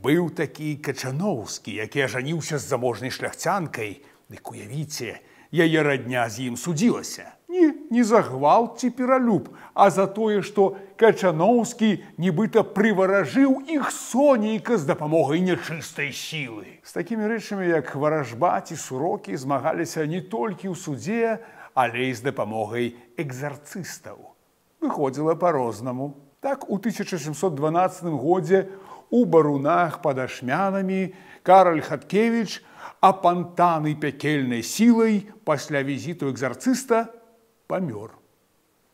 Быў такі Качаноўскі, які ажаніўся з заможнай шляхцянкай. Дык уявіце, яе радня з ім судзілася. Не за гвалт ці пералюб, а за тое, што Качаноўскі нібыта прываражыў іх сонейка з дапамогай нячыстай сілы. З такімі рэчамі, як варажба ці сурокі, змагаліся не толькі ў судзе, але і з дапамогай экзарцыстаў. Выходзіла па-рознаму. Так, у 1712 годзе у Барунах пад Ашмянамі Караль Хаткевіч апантаны пякельнай сілай пасля візіту экзарцыста памёр.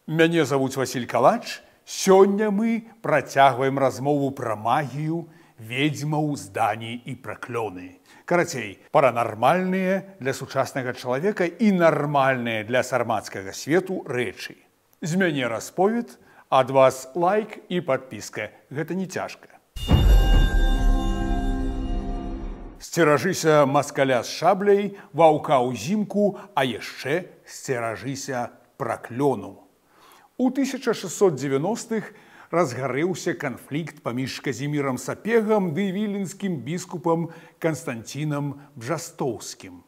Мяне завуць Васіль Калач. Сёння мы працягваем размову пра магію, ведзьмаў, здані і праклёны. Карацей, паранармальныя для сучаснага чалавека і нармальныя для сармацкага свету рэчы. З мяне расповед, ад вас лайк і падпіска. Гэта не цяжка. Сцеражыся маскаля з шабляй, ваўка ўзімку, а яшчэ сцеражыся праклёну. У 1690-х разгарэўся канфлікт паміж Казімірам Сапегам ды віленскім біскупам Канстанцінам Бжастоўскім.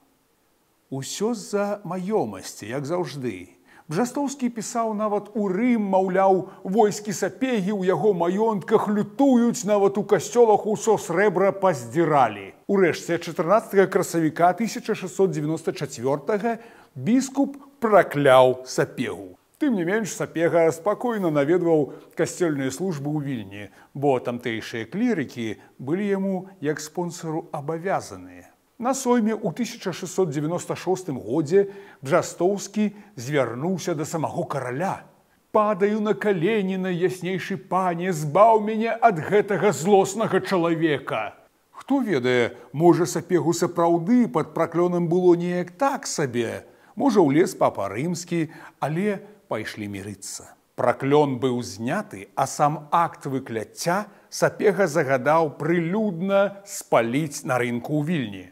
Усё з-за маёмасці, як заўжды. Бжастоўскі пісаў нават у Рым, маўляў, войскі Сапегі ў яго маёнтках лютуюць, нават у касцёлах усё срэбра паздзіралі. Урэшце, 14 красавіка 1694 біскуп пракляў Сапегу. Тым не менш, Сапега спакойна наведваў касцёльныя службы ў Вільні, бо тамтэйшыя клірыкі былі яму як спонсару абавязаныя. На сойме ў 1696 годзе Бжастоўскі звярнуўся да самого караля. «Падаю на калені, найяснейшы пане, збаў мяне ад гэтага злоснага чалавека». Хто ведае, можа, Сапегу сапраўды пад праклёнам было неяк так сабе. Можа, улез папа рымскі, але пайшлі мірыцца. Праклён быў зняты, а сам акт выкляцця Сапега загадаў прылюдна спаліць на рынку ў Вільні.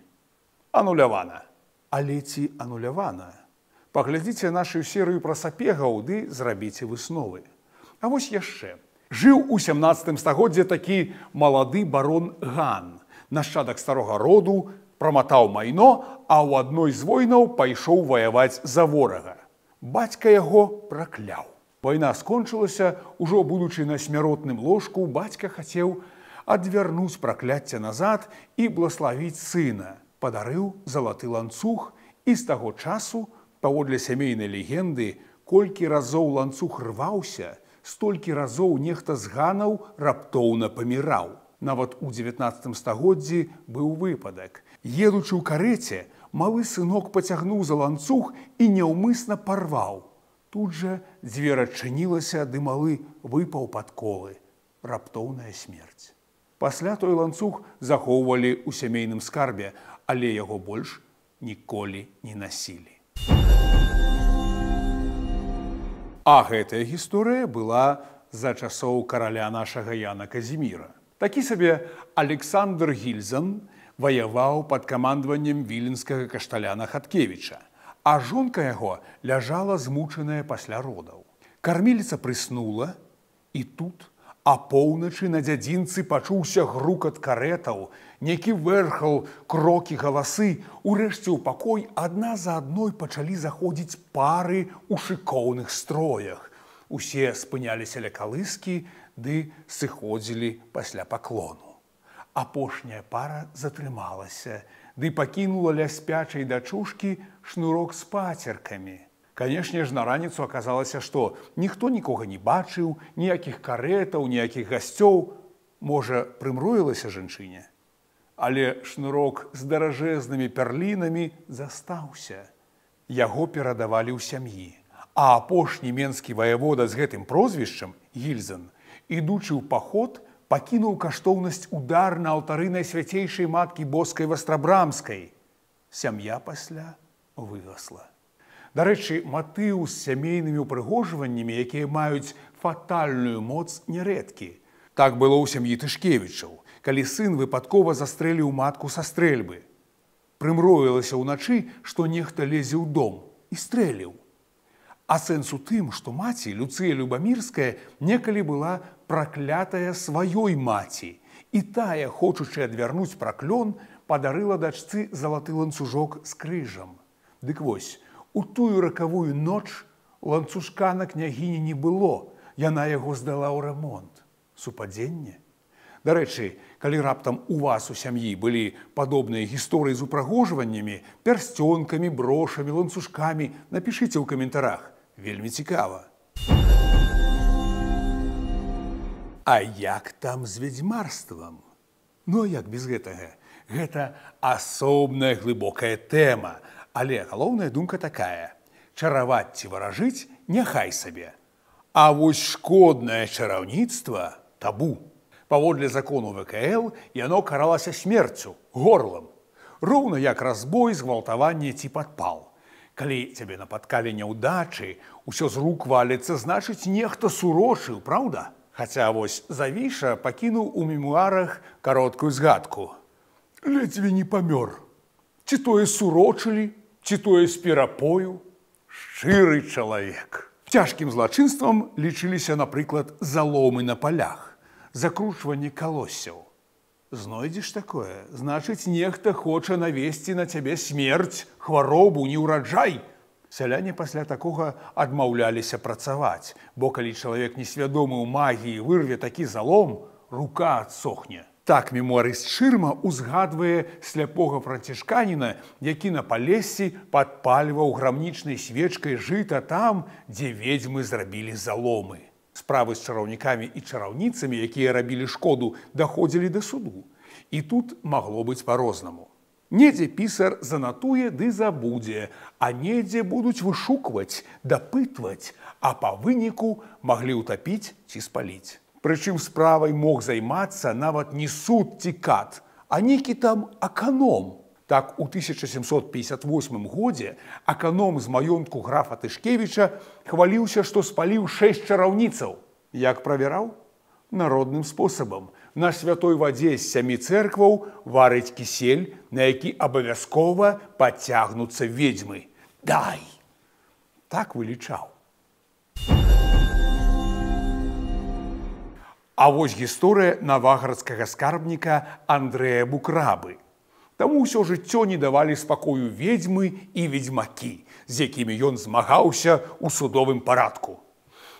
Анулявана. Але ці анулявана? Паглядзіце нашу серыю пра Сапегаў ды зрабіце высновы. А вось яшчэ. Жыў у 17 стагоддзе такі малады барон Ган. Нашчадак старога роду, праматаў майно, а ў адной з войнаў пайшоў ваяваць за ворага. Бацька яго пракляў. Вайна скончылася, ужо будучы на смяротным ложку, бацька хацеў адвярнуць пракляцце назад і блаславіць сына. Падарыў залаты ланцуг, і з таго часу, паводле сямейнай легенды, колькі разоў ланцуг рваўся, столькі разоў нехта з ганаў раптоўна паміраў. Нават у 19 стагоддзі быў выпадак. Едучы ў карэце, малы сынок пацягнуў за ланцуг і няўмысна парваў. Тут жа дзверь адчынілася, ды малы выпаў пад колы. Раптоўная смерць. Пасля той ланцуг захоўвалі ў сямейным скарбе, але яго больш ніколі не насілі. А гэтая гісторыя была за часоў караля нашага Яна Казіміра. Такі сабе Александр Гільзан ваяваў пад камандаваннем віленскага кашталяна Хаткевіча, а жонка яго ляжала змучаная пасля родаў. Карміліца прыснула, і тут апоўначы на дзядзінцы пачуўся грукат карэтаў, нейкі вэрхал, крокі, галасы. Урэшце ў пакой адна за адной пачалі заходзіць пары ў шыкоўных строях. Усе спыняліся ля калыскі, ды сыходзілі пасля паклону. Апошняя пара затрымалася, ды пакінула ля спячай дачушкі шнурок з пацеркамі. Канешне ж, на раніцу аказалася, што ніхто нікога не бачыў, ніякіх карэтаў, ніякіх гасцёў. Можа, прымроілася жанчыне. Але шнурок з даражэзнымі пярлінамі застаўся. Яго перадавалі ў сям'і. А апошні менскі ваявода з гэтым прозвішчам, Гільзан, ідучы ў паход, пакінуў каштоўнасць удар на алтары найсвяцейшай маткі боскай Вастрабрамскай. Сям'я пасля вырасла. Дарэчы, матыў з сямейнымі ўпрыгожваннямі, якія маюць фатальную моц, нярэдкі. Так было ў сям'і Тышкевічаў, калі сын выпадкова застрэліў матку са стрэльбы. Прымроілася ўначы, што нехта лезе ў дом і стрэліў. А сэнс у тым, што маці, Люцыя Любамірская, некалі была праклятая сваёй маці І тая, хочучы адвярнуць праклён, падарыла дачцы залаты ланцужок з крыжам. Дык вось, у тую ракавую ноч ланцужка на княгіні не было, яна яго здала ў рамонт. Супадзенне? Дарэчы, калі раптам у вас у сям'і былі падобныя гісторыі з упрыгожваннямі, пярсцёнкамі, брошамі, ланцужкамі, напішыце ў каментарах. Вельмі цікава. А як там з вядзьмарствам? Ну, а як без гэтага? Гэта асобная глыбокая тэма. Але галоўная думка такая. Чараваць ці варажыць няхай сабе. А вось шкоднае чараўніцтва табу. Паводле закону ВКЛ яно каралася смерцю, горлам. Роўна як разбой, згвалтаванне ці падпал. Калі цябе напаткалі няўдачы, усё з рук валіцца, значыць, нехта сурочыў, праўда? Хаця вось Завіша пакінуў у мемуарах кароткую згадку. Ледзьве не памёр. Ці тое сурочылі, ці тое з перапою. Шчыры чалавек. Цяжкім злачынствам лічыліся, напрыклад, заломы на палях, закручванне калоссяў. Знойдзеш такое? Значыць, нехта хоча навесці на цябе смерць, хваробу, неўраджай. Сяляне пасля такога адмаўляліся працаваць, бо калі чалавек несвядомы ў магіі вырве такі залом, рука адсохне. Так мемуарыст Шырма узгадвае сляпога францішканіна, які на Палессі падпальваў грамнічнай свечкай жыта там, дзе ведзьмы зрабілі заломы. Справы з чараўнікамі і чараўніцамі, якія рабілі шкоду, даходзілі да суду. І тут магло быць па-рознаму. Недзе пісар занатуе ды забудзе, а недзе будуць вышукваць, дапытваць, а па выніку маглі ўтапіць ці спаліць. Прычым справай мог займацца нават не суд ці кат, а нейкі там аканом. Так, у 1758 годзе аканом з маёнтку графа Тышкевіча хваліўся, што спаліў 6 чараўніцаў. Як правяраў? Народным спосабам. На святой вадзе з 7 цэркваў варыць кісель, на які абавязкова падцягнуцца ведзьмы. Дай! Так вылічаў. А вось гісторыя наваградскага скарбніка Андрэя Букрабы. Таму ўсё жыццё не давалі спакою ведзьмы і ведзьмакі, з якімі ён змагаўся ў судовым парадку.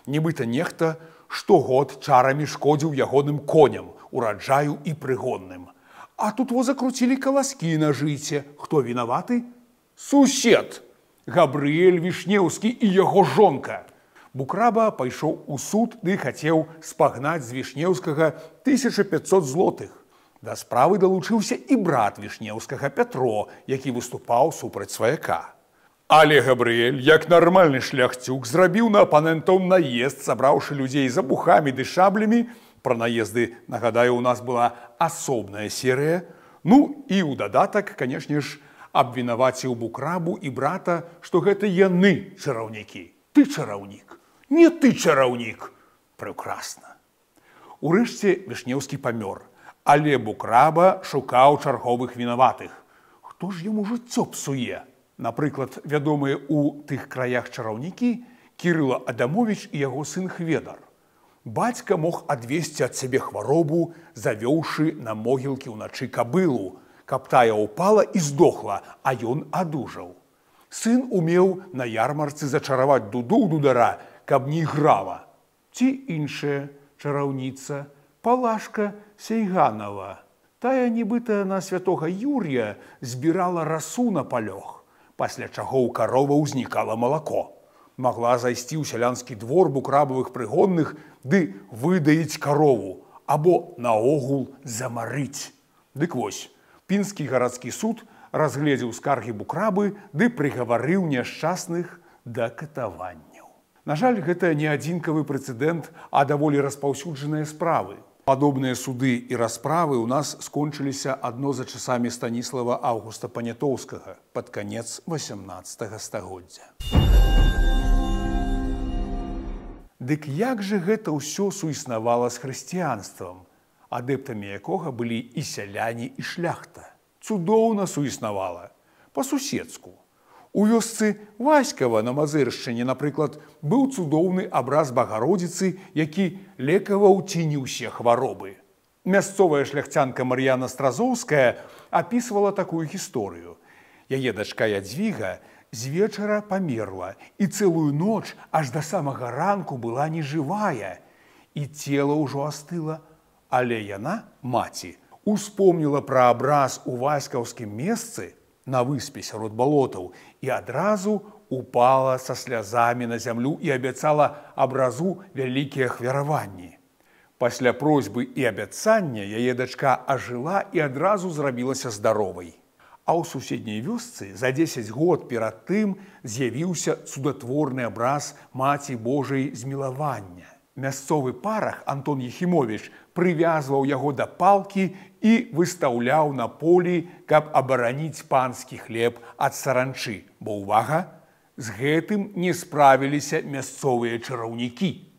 Нібыта нехта штогод чарамі шкодзіў ягоным коням, ураджаю і прыгонным. А тут во закруцілі каласкі на жыце. Хто вінаваты? Сусед! Габрыэль Вішнеўскі і яго жонка. Букраба пайшоў у суд ды хацеў спагнаць з Вішнеўскага 1500 злотых. Да справы далучыўся і брат Вішнеўскага Пятро, які выступаў супраць сваяка. Але Габрыэль, як нармальны шляхцюк, зрабіў на апанентаў наезд, сабраўшы людзей за бухамі ды шаблямі. Пра наезды, нагадаю, у нас была асобная серыя. Ну і ў дадатак, канешне ж, абвінаваціў Букрабу і брата, што гэта яны чараўнікі. Ты чараўнік, не ты чараўнік. Прекрасна. Урэшце Вішнеўскі памёр, але Букраба шукаў чарговых вінаватых. Хто ж яму жыццё псуе? Напрыклад, вядомыя ў тых краях чараўнікі Кірыла Адамовіч і яго сын Хведар. Бацька мог адвесці ад сябе хваробу, завёўшы на могілкі ўначы кабылу, каб тая ўпала і здохла, а ён адужаў. Сын умеў на ярмарцы зачараваць дуду ў дудара, каб не іграла. Ці іншая чараўніца, Палашка Сейганова. Тая, нібыта на святога Юрія, збірала расу на палёг, пасля чаго ў каровы ўзнікала малако. Магла зайсці ў сялянскі двор букрабавых прыгонных ды выдаіць карову, або наогул замарыць. Дык вось, пінскі гарадскі суд разгледзеў скаргі Букрабы ды прыгаварыў няшчасных да катаванняў. На жаль, гэта не адзінкавы прэцэдэнт, а даволі распаўсюджаныя справы. Падобныя суды і расправы ў нас скончыліся адно за часамі Станіслава Аўгуста Панятоўскага пад канец 18 стагоддзя. Дык як жа гэта ўсё суіснавала з хрысціянствам, адэптамі якога былі і сяляне, і шляхта? Цудоўна суіснавала, па-суседску. У вёсцы Васькава на Мазыршчыне, напрыклад, быў цудоўны абраз Багародзіцы, які лекаваў ці не ўсе хваробы. Мясцовая шляхцянка Мар'яна Стразоўская апісвала такую гісторыю. Яе дачка Ядзвіга з вечара памерла і цэлую ноч аж да самага ранку была нежывая, і цела ўжо астыла, але яна, маці, успомніла пра абраз у васькаўскім месцы на выспе сярод балотаў і адразу упала са слязамі на зямлю і абяцала абразу вялікія ахвяраванні. Пасля просьбы і абяцання яе дачка ажыла і адразу зрабілася здаровай. А ў суседняй вёсцы за 10 год перад тым з'явіўся цудатворны абраз Маці Божай змілавання. Мясцовы парах Антон Ехімовіч прывязваў яго да палкі і выстаўляў на полі, каб абараніць панскі хлеб ад саранчы, бо, увага, з гэтым не справіліся мясцовыя чараўнікі.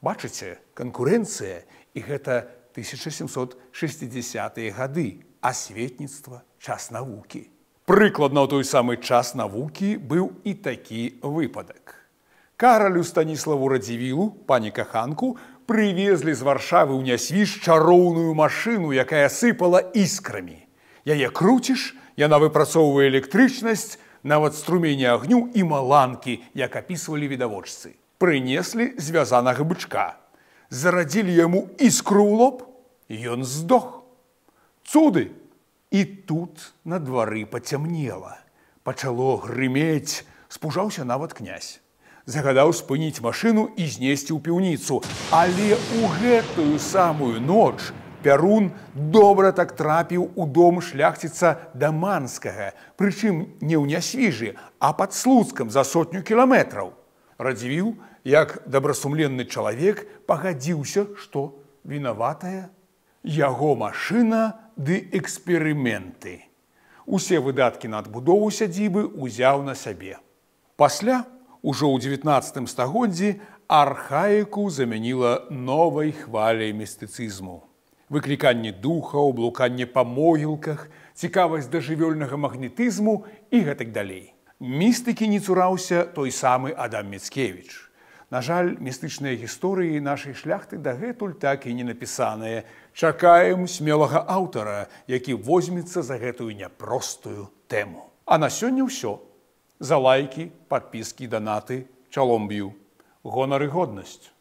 Бачыце, канкурэнцыя, і гэта 1760-е гады, асветніцтва, час навукі. Прыкладна ў той самы час навукі быў і такі выпадак. Каралю Станіславу Радзівілу, пані каханку, прывезлі з Варшавы ў Нясвіж чароўную машыну, якая сыпала іскрамі. Яе круціш, яна выпрацоўвае электрычнасць, нават струмені агню і маланкі, як апісвалі відавочцы. Прынеслі звязанага бычка. Зарадзілі яму іскру ў лоб, і ён здох. Цуды! І тут на двары пацямнела. Пачало грымець, спужаўся нават князь. Загадаў спыніць машыну і знесці ў піўніцу. Але ў гэтую самую ноч Пярун добра так трапіў у дом шляхціца Даманскага, прычым не ў Нясвіжы, а пад Слуцкам за 100 кіламетраў. Радзівіл, як добрасумленны чалавек, пагадзіўся, што вінаватая яго машына ды эксперыменты. Усе выдаткі на адбудову сядзібы ўзяў на сябе. Пасля, ужо ў 19 стагоддзі, архаіку замяніла новай хваляй містыцызму. Выкліканне духаў, блуканне па могілках, цікавасць да жывёльнага магнетызму і гэтак далей. Містыкі не цураўся той самы Адам Міцкевіч. На жаль, містычныя гісторыі нашай шляхты дагэтуль так і не напісаныя. Чакаем смелага аўтара, які возьмецца за гэтую няпростую тэму. А на сёння ўсё. За лайкі, падпіскі, данаты, чалом б'ю. Гонар і годнасць.